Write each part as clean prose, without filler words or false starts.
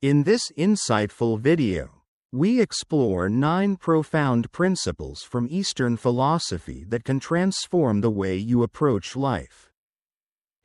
In this insightful video, we explore 9 profound principles from Eastern philosophy that can transform the way you approach life,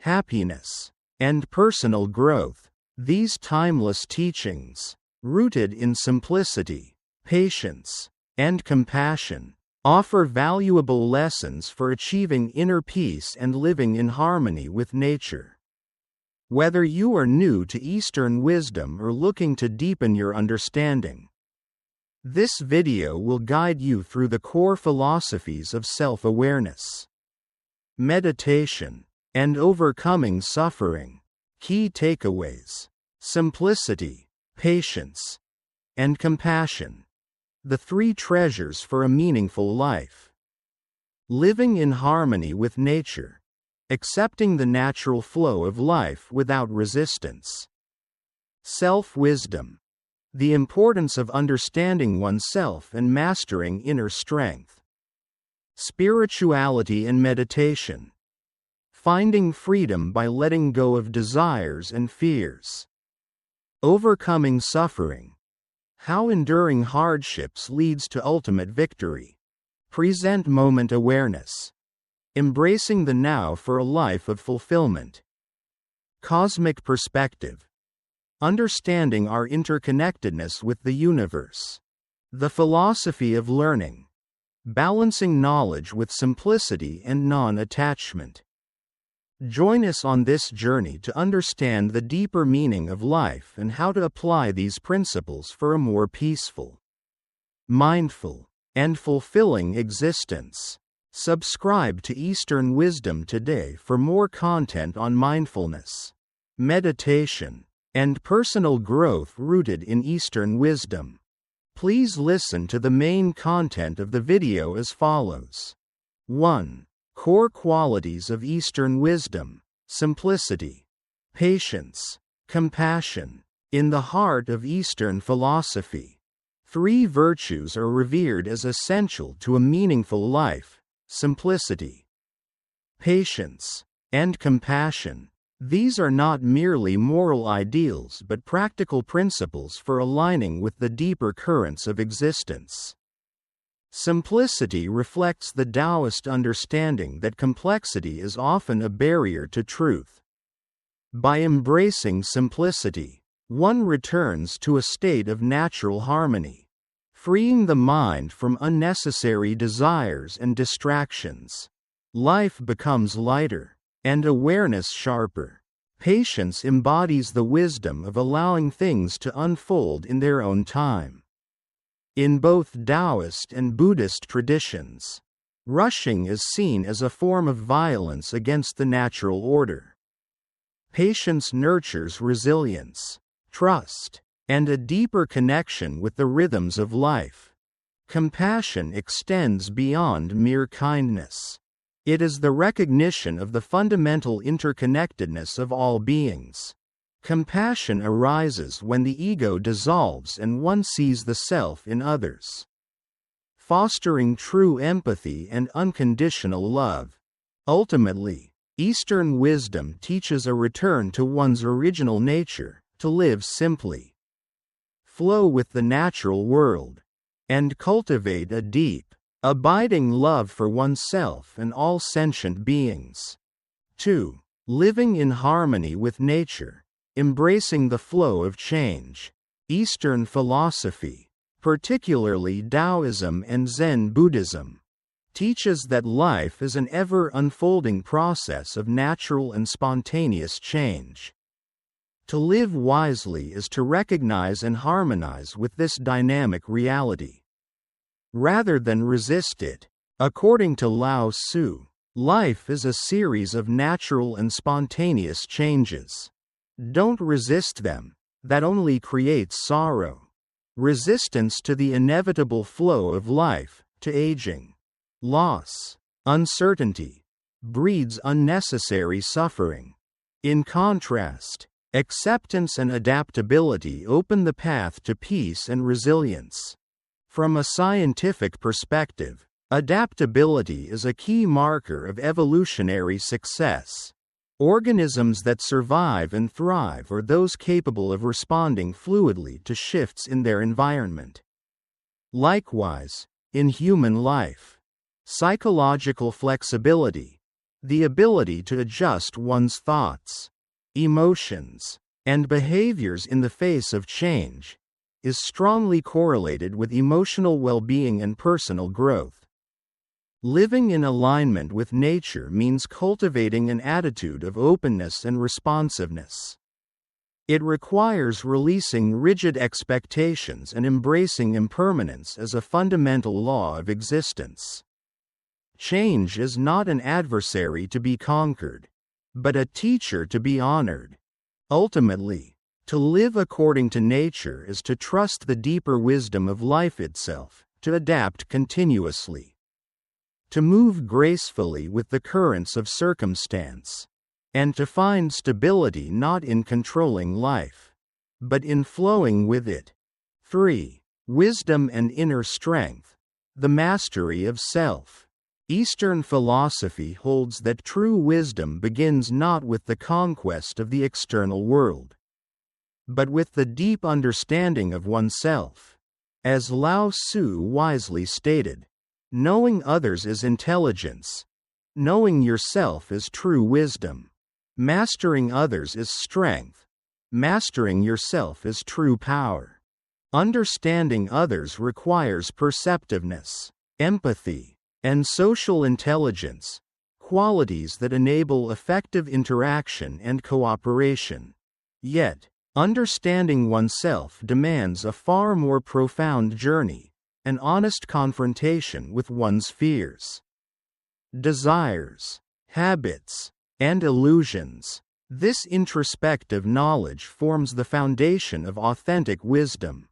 happiness, and personal growth. These timeless teachings, rooted in simplicity, patience, and compassion, offer valuable lessons for achieving inner peace and living in harmony with nature. Whether you are new to Eastern wisdom or looking to deepen your understanding, this video will guide you through the core philosophies of self-awareness, meditation, and overcoming suffering. Key takeaways: simplicity, patience, and compassion, the 3 treasures for a meaningful life. Living in harmony with nature, accepting the natural flow of life without resistance. Self-wisdom, the importance of understanding oneself and mastering inner strength. Spirituality and meditation, finding freedom by letting go of desires and fears. Overcoming suffering, how enduring hardships leads to ultimate victory. Present moment awareness, embracing the now for a life of fulfillment. Cosmic perspective, understanding our interconnectedness with the universe. The philosophy of learning, balancing knowledge with simplicity and non-attachment. Join us on this journey to understand the deeper meaning of life and how to apply these principles for a more peaceful, mindful, and fulfilling existence. Subscribe to Eastern Wisdom today for more content on mindfulness, meditation, and personal growth rooted in Eastern wisdom. Please listen to the main content of the video as follows. 1. Core qualities of Eastern wisdom: simplicity, patience, compassion. In the heart of Eastern philosophy, 3 virtues are revered as essential to a meaningful life: simplicity, patience, and compassion. These are not merely moral ideals but practical principles for aligning with the deeper currents of existence. Simplicity reflects the Taoist understanding that complexity is often a barrier to truth. By embracing simplicity, one returns to a state of natural harmony, freeing the mind from unnecessary desires and distractions. Life becomes lighter, and awareness sharper. Patience embodies the wisdom of allowing things to unfold in their own time. In both Taoist and Buddhist traditions, rushing is seen as a form of violence against the natural order. Patience nurtures resilience, trust, and a deeper connection with the rhythms of life. Compassion extends beyond mere kindness. It is the recognition of the fundamental interconnectedness of all beings. Compassion arises when the ego dissolves and one sees the self in others, fostering true empathy and unconditional love. Ultimately, Eastern wisdom teaches a return to one's original nature, to live simply, flow with the natural world, and cultivate a deep, abiding love for oneself and all sentient beings. 2. Living in harmony with nature, embracing the flow of change. Eastern philosophy, particularly Taoism and Zen Buddhism, teaches that life is an ever-unfolding process of natural and spontaneous change. To live wisely is to recognize and harmonize with this dynamic reality, rather than resist it. According to Lao Tzu, life is a series of natural and spontaneous changes. Don't resist them, that only creates sorrow. Resistance to the inevitable flow of life, to aging, loss, uncertainty, breeds unnecessary suffering. In contrast, acceptance and adaptability open the path to peace and resilience. From a scientific perspective, adaptability is a key marker of evolutionary success. Organisms that survive and thrive are those capable of responding fluidly to shifts in their environment. Likewise, in human life, psychological flexibility, the ability to adjust one's thoughts, emotions, and behaviors in the face of change, is strongly correlated with emotional well-being and personal growth. Living in alignment with nature means cultivating an attitude of openness and responsiveness. It requires releasing rigid expectations and embracing impermanence as a fundamental law of existence. Change is not an adversary to be conquered, but a teacher to be honored. Ultimately, to live according to nature is to trust the deeper wisdom of life itself, to adapt continuously, to move gracefully with the currents of circumstance, and to find stability not in controlling life, but in flowing with it. 3. Wisdom and inner strength, the mastery of self. Eastern philosophy holds that true wisdom begins not with the conquest of the external world, but with the deep understanding of oneself. As Lao Tzu wisely stated, knowing others is intelligence. Knowing yourself is true wisdom. Mastering others is strength. Mastering yourself is true power. Understanding others requires perceptiveness, empathy, and social intelligence, qualities that enable effective interaction and cooperation. Yet, understanding oneself demands a far more profound journey, an honest confrontation with one's fears, desires, habits, and illusions. This introspective knowledge forms the foundation of authentic wisdom.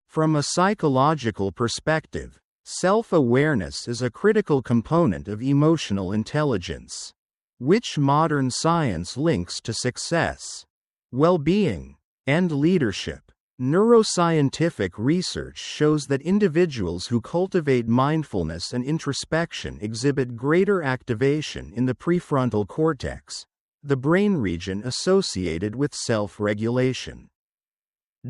From a psychological perspective, self-awareness is a critical component of emotional intelligence, which modern science links to success, well-being, and leadership. Neuroscientific research shows that individuals who cultivate mindfulness and introspection exhibit greater activation in the prefrontal cortex, the brain region associated with self-regulation,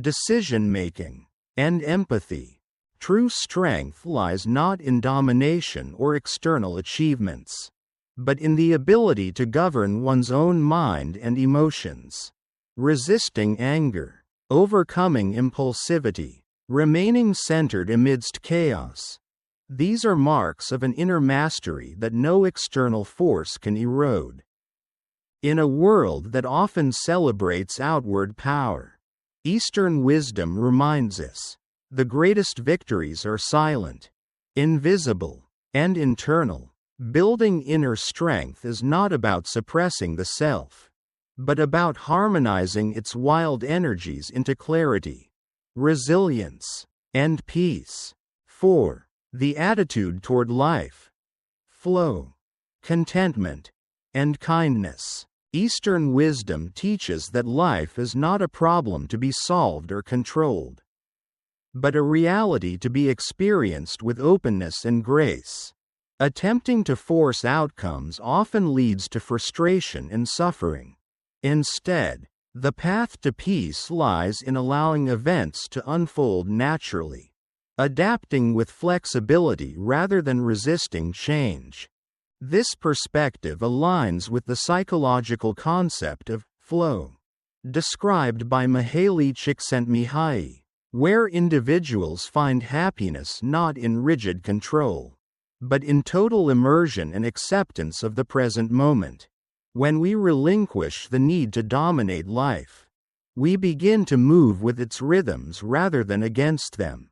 decision-making, and empathy. True strength lies not in domination or external achievements, but in the ability to govern one's own mind and emotions, resisting anger, overcoming impulsivity, remaining centered amidst chaos. These are marks of an inner mastery that no external force can erode. In a world that often celebrates outward power, Eastern wisdom reminds us, the greatest victories are silent, invisible, and internal. Building inner strength is not about suppressing the self, but about harmonizing its wild energies into clarity, resilience, and peace. 4. The attitude toward life, flow, contentment, and kindness. Eastern wisdom teaches that life is not a problem to be solved or controlled, but a reality to be experienced with openness and grace. Attempting to force outcomes often leads to frustration and suffering. Instead, the path to peace lies in allowing events to unfold naturally, adapting with flexibility rather than resisting change. This perspective aligns with the psychological concept of flow, described by Mihaly Csikszentmihalyi, where individuals find happiness not in rigid control, but in total immersion and acceptance of the present moment. When we relinquish the need to dominate life, we begin to move with its rhythms rather than against them.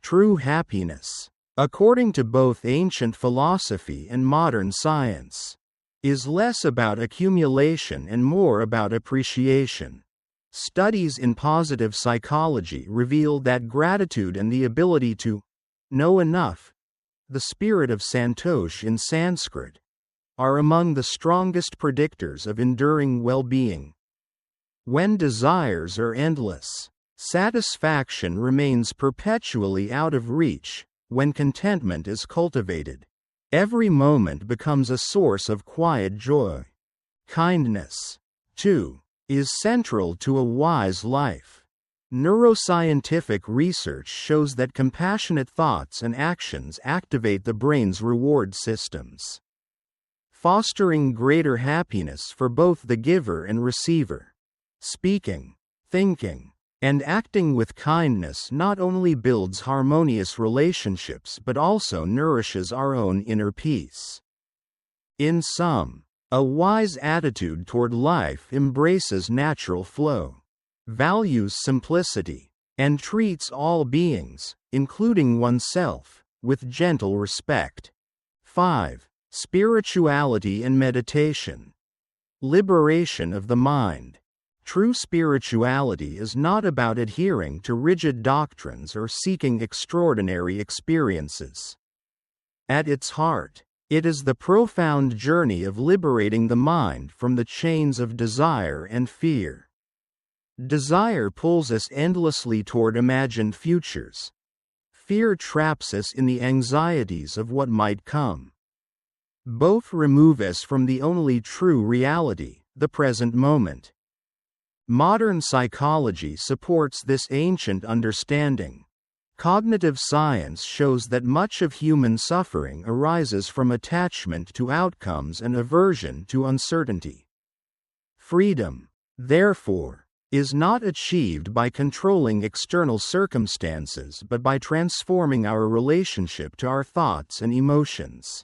True happiness, according to both ancient philosophy and modern science, is less about accumulation and more about appreciation. Studies in positive psychology reveal that gratitude and the ability to know enough, the spirit of Santosh in Sanskrit, are among the strongest predictors of enduring well-being. When desires are endless, satisfaction remains perpetually out of reach. When contentment is cultivated, every moment becomes a source of quiet joy. Kindness, too, is central to a wise life. Neuroscientific research shows that compassionate thoughts and actions activate the brain's reward systems, fostering greater happiness for both the giver and receiver. Speaking, thinking, and acting with kindness not only builds harmonious relationships but also nourishes our own inner peace. In sum, a wise attitude toward life embraces natural flow, values simplicity, and treats all beings, including oneself, with gentle respect. 5. Spirituality and meditation. Liberation of the mind. True spirituality is not about adhering to rigid doctrines or seeking extraordinary experiences. At its heart, it is the profound journey of liberating the mind from the chains of desire and fear. Desire pulls us endlessly toward imagined futures. Fear traps us in the anxieties of what might come. Both remove us from the only true reality, the present moment. Modern psychology supports this ancient understanding. Cognitive science shows that much of human suffering arises from attachment to outcomes and aversion to uncertainty. Freedom, therefore, is not achieved by controlling external circumstances but by transforming our relationship to our thoughts and emotions.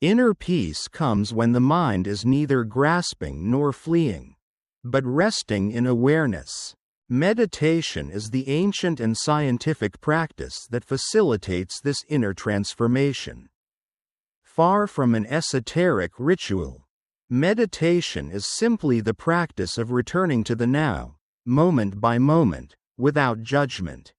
Inner peace comes when the mind is neither grasping nor fleeing, but resting in awareness. Meditation is the ancient and scientific practice that facilitates this inner transformation. Far from an esoteric ritual, meditation is simply the practice of returning to the now, moment by moment, without judgment.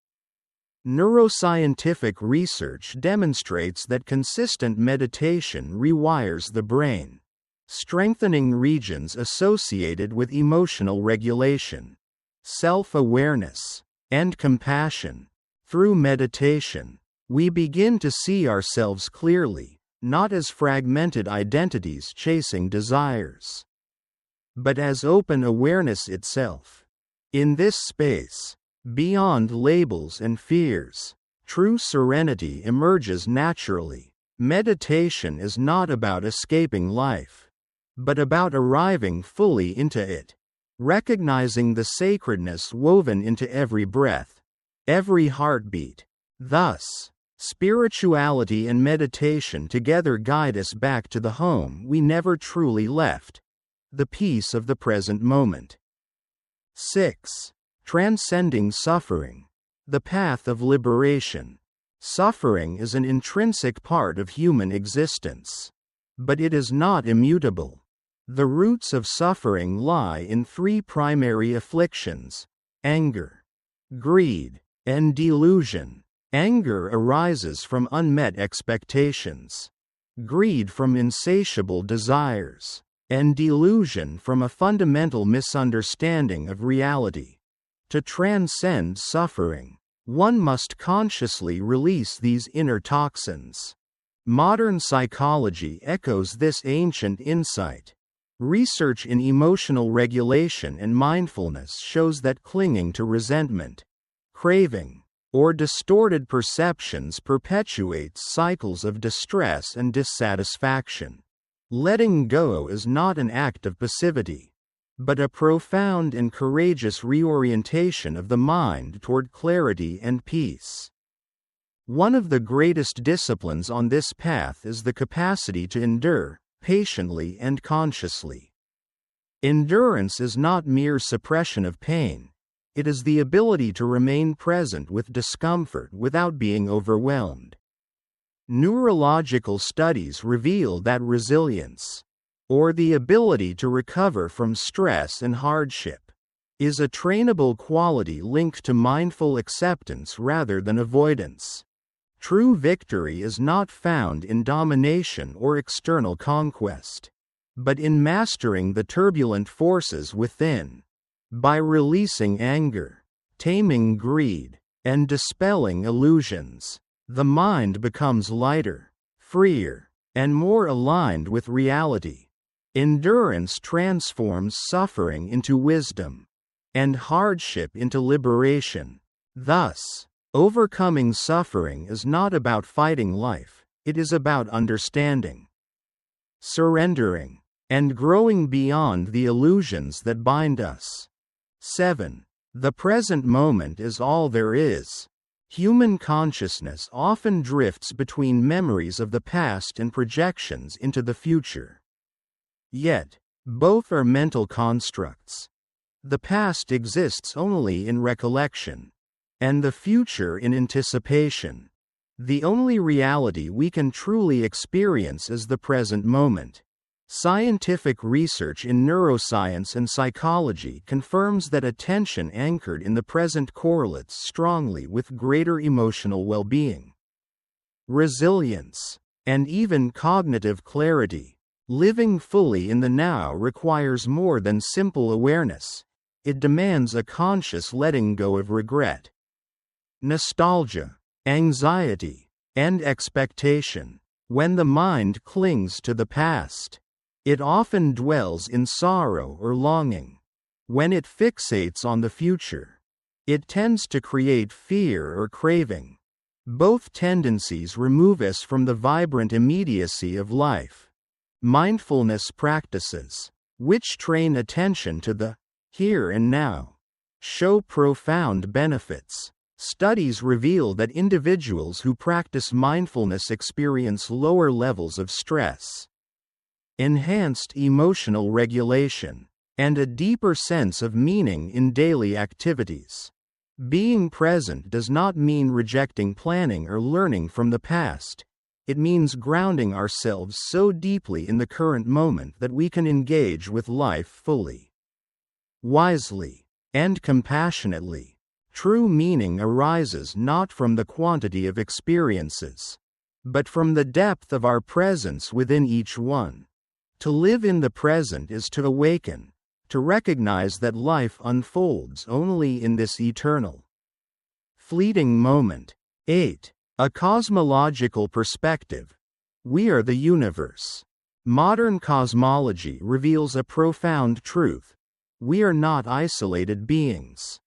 Neuroscientific research demonstrates that consistent meditation rewires the brain, strengthening regions associated with emotional regulation, self-awareness, and compassion. Through meditation, we begin to see ourselves clearly, not as fragmented identities chasing desires, but as open awareness itself. In this space, beyond labels and fears, true serenity emerges naturally. Meditation is not about escaping life, but about arriving fully into it, recognizing the sacredness woven into every breath, every heartbeat. Thus, spirituality and meditation together guide us back to the home we never truly left, the peace of the present moment. 6. Transcending suffering. The path of liberation. Suffering is an intrinsic part of human existence, but it is not immutable. The roots of suffering lie in three primary afflictions: anger, greed, and delusion. Anger arises from unmet expectations, greed from insatiable desires, and delusion from a fundamental misunderstanding of reality. To transcend suffering, one must consciously release these inner toxins. Modern psychology echoes this ancient insight. Research in emotional regulation and mindfulness shows that clinging to resentment, craving, or distorted perceptions perpetuates cycles of distress and dissatisfaction. Letting go is not an act of passivity, but a profound and courageous reorientation of the mind toward clarity and peace. One of the greatest disciplines on this path is the capacity to endure, patiently and consciously. Endurance is not mere suppression of pain, it is the ability to remain present with discomfort without being overwhelmed. Neurological studies reveal that resilience, or the ability to recover from stress and hardship, is a trainable quality linked to mindful acceptance rather than avoidance. True victory is not found in domination or external conquest, but in mastering the turbulent forces within. By releasing anger, taming greed, and dispelling illusions, the mind becomes lighter, freer, and more aligned with reality. Endurance transforms suffering into wisdom, and hardship into liberation. Thus, overcoming suffering is not about fighting life, it is about understanding, surrendering, and growing beyond the illusions that bind us. 7. The present moment is all there is. Human consciousness often drifts between memories of the past and projections into the future. Yet, both are mental constructs. The past exists only in recollection, and the future in anticipation. The only reality we can truly experience is the present moment. Scientific research in neuroscience and psychology confirms that attention anchored in the present correlates strongly with greater emotional well-being, resilience, and even cognitive clarity. Living fully in the now requires more than simple awareness. It demands a conscious letting go of regret, nostalgia, anxiety, and expectation. When the mind clings to the past, it often dwells in sorrow or longing. When it fixates on the future, it tends to create fear or craving. Both tendencies remove us from the vibrant immediacy of life. Mindfulness practices, which train attention to the here and now, show profound benefits. Studies reveal that individuals who practice mindfulness experience lower levels of stress, enhanced emotional regulation, and a deeper sense of meaning in daily activities. Being present does not mean rejecting planning or learning from the past. It means grounding ourselves so deeply in the current moment that we can engage with life fully, wisely, and compassionately. True meaning arises not from the quantity of experiences, but from the depth of our presence within each one. To live in the present is to awaken, to recognize that life unfolds only in this eternal, fleeting moment. 8. A cosmological perspective. We are the universe. Modern cosmology reveals a profound truth. We are not isolated beings,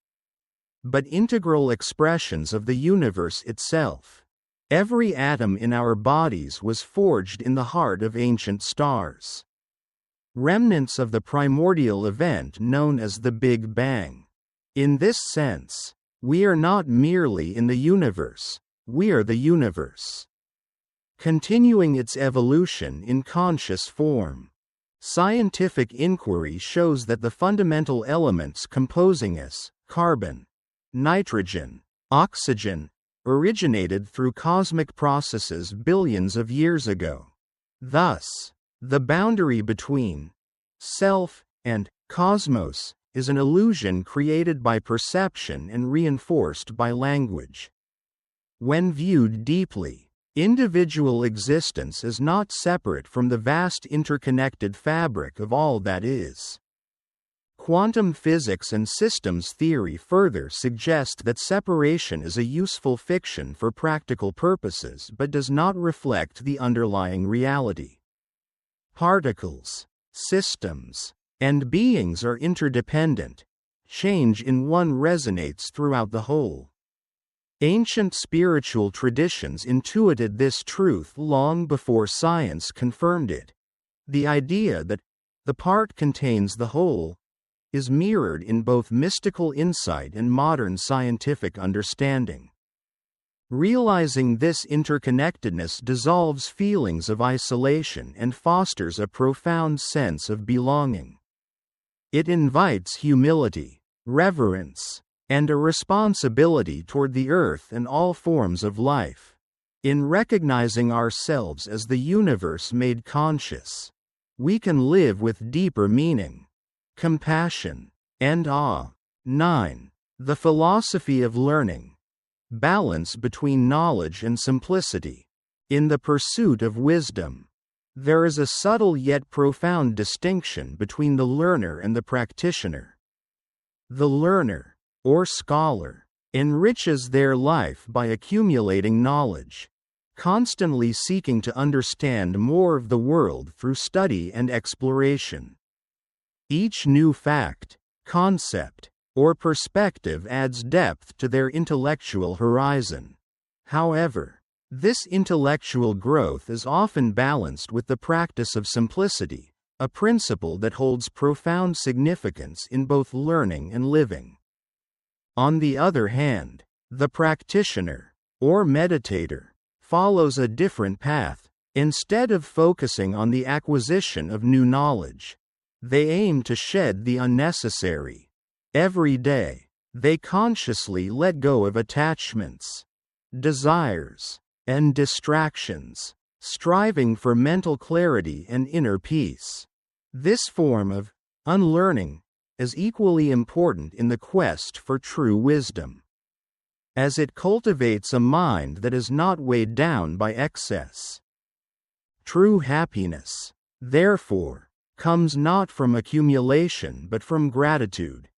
but integral expressions of the universe itself. Every atom in our bodies was forged in the heart of ancient stars, remnants of the primordial event known as the Big Bang. In this sense, we are not merely in the universe, we are the universe, continuing its evolution in conscious form. Scientific inquiry shows that the fundamental elements composing us, carbon, nitrogen, oxygen, originated through cosmic processes billions of years ago. Thus, the boundary between self and cosmos is an illusion created by perception and reinforced by language. When viewed deeply, individual existence is not separate from the vast interconnected fabric of all that is. Quantum physics and systems theory further suggest that separation is a useful fiction for practical purposes but does not reflect the underlying reality. Particles, systems, and beings are interdependent. Change in one resonates throughout the whole. Ancient spiritual traditions intuited this truth long before science confirmed it. The idea that the part contains the whole is mirrored in both mystical insight and modern scientific understanding. Realizing this interconnectedness dissolves feelings of isolation and fosters a profound sense of belonging. It invites humility, reverence, and a responsibility toward the earth and all forms of life. In recognizing ourselves as the universe made conscious, we can live with deeper meaning, compassion, and awe. 9. The philosophy of learning. Balance between knowledge and simplicity. In the pursuit of wisdom, there is a subtle yet profound distinction between the learner and the practitioner. The learner, or scholar, enriches their life by accumulating knowledge, constantly seeking to understand more of the world through study and exploration. Each new fact, concept, or perspective adds depth to their intellectual horizon. However, this intellectual growth is often balanced with the practice of simplicity, a principle that holds profound significance in both learning and living. On the other hand, the practitioner, or meditator, follows a different path. Instead of focusing on the acquisition of new knowledge, they aim to shed the unnecessary. Every day, they consciously let go of attachments, desires, and distractions, striving for mental clarity and inner peace. This form of unlearning is equally important in the quest for true wisdom, as it cultivates a mind that is not weighed down by excess. True happiness, therefore, comes not from accumulation but from gratitude,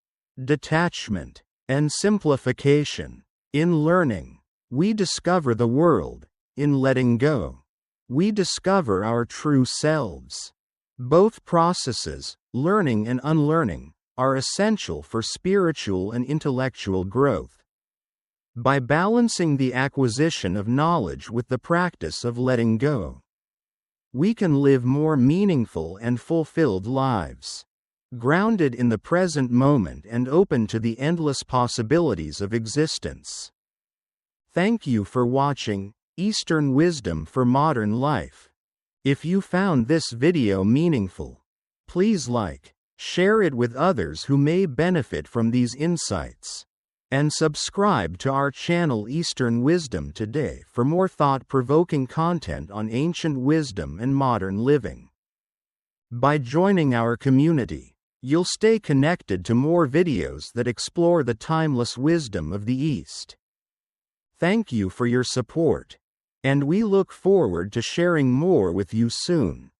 detachment, and simplification. In learning, we discover the world. In letting go, we discover our true selves. Both processes, learning and unlearning, are essential for spiritual and intellectual growth. By balancing the acquisition of knowledge with the practice of letting go, we can live more meaningful and fulfilled lives, grounded in the present moment and open to the endless possibilities of existence. Thank you for watching Eastern Wisdom for Modern Life. If you found this video meaningful, please like, share it with others who may benefit from these insights, and subscribe to our channel Eastern Wisdom today for more thought-provoking content on ancient wisdom and modern living. By joining our community, you'll stay connected to more videos that explore the timeless wisdom of the East. Thank you for your support, and we look forward to sharing more with you soon.